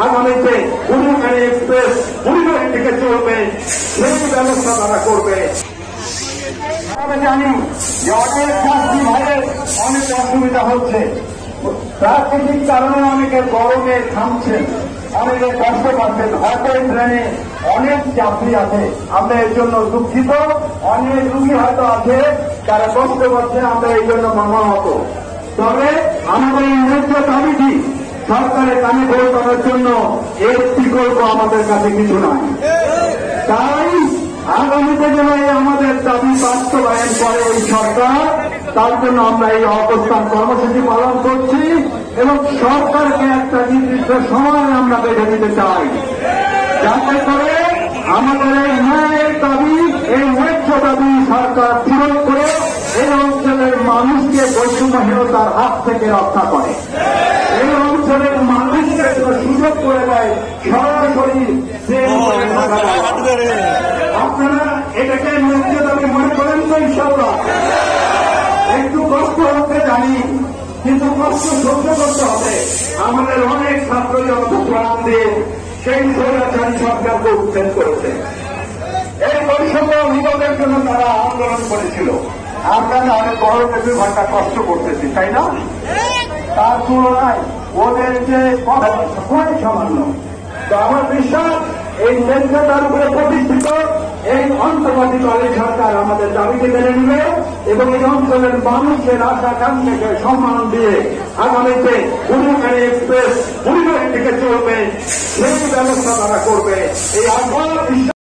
আগামীতে বুড়িমারি এক্সপ্রেস বুড়িমারি থেকে চলবে, সেই ব্যবস্থা তারা করবে। আমরা জানি যে অনেক যাত্রী ভাইয়ের অনেক অসুবিধা হচ্ছে, প্রাকৃতিক কারণে অনেকে গরমে থামছেন, অনেকে কষ্ট পাচ্ছেন, হয়তো এই ট্রেনে অনেক যাত্রী আছে, আমরা এর জন্য দুঃখিত। অনেক রুগী হয়তো আছে যারা কষ্ট পাচ্ছে, আমরা এই জন্য মর্মাহত। তবে আমাদের এই ন্যায্য দাবিটি সরকারের কানে পৌঁছানোর জন্য এর বিকল্প আমাদের কাছে কিছু নাই। তাই আগামীতে যেন আমাদের দাবি বাস্তবায়ন করে এই সরকার, তার জন্য আমরা এই অবস্থান কর্মসূচি পালন করছি এবং সরকারকে একটা নির্দিষ্ট সময় আমরা বেঁধে দিতে চাই, যাতে করে আমাদের এই ন্যায়ের দাবি, এই ন্যায্য দাবি সরকার পূরণ করে এই অঞ্চলের মানুষকে বৈষম্যহীনতার হাত থেকে রক্ষা করে, এই অঞ্চলের মানুষকে সুযোগ করে দেয় সরাসরি। আপনারা এটাকে ন্যায্য দাবি মনে করেন তো? ইনশাআল্লাহ একটু কষ্ট হতে জানি, কিন্তু কষ্ট সহ্য করতে হবে। আমাদের অনেক ছাত্র জনতা প্রাণ দিয়ে সেই স্বৈরাচারী সরকারকে উচ্ছেদ করেছে। এই বৈষম্য নিরোধের জন্য তারা আন্দোলন করেছিল। আমরা অনেক বড় 2 ঘন্টা কষ্ট করতেছি, তাই না? তার তুলনায় ওদের যে খুবই সামান্য। তো আমার বিশ্বাস এই ন্যায্যতার উপরে প্রতিষ্ঠিত এই অন্তর্বর্তী দলের সরকার আমাদের দাবিকে মেনে নেবে এবং এই অঞ্চলের মানুষের আশা-আকাঙ্ক্ষাকে সম্মান দিয়ে আগামীতে বুড়িমারি এক্সপ্রেস বুড়িমারি থেকে চলবে, সেই ব্যবস্থা তারা করবে। এই আশা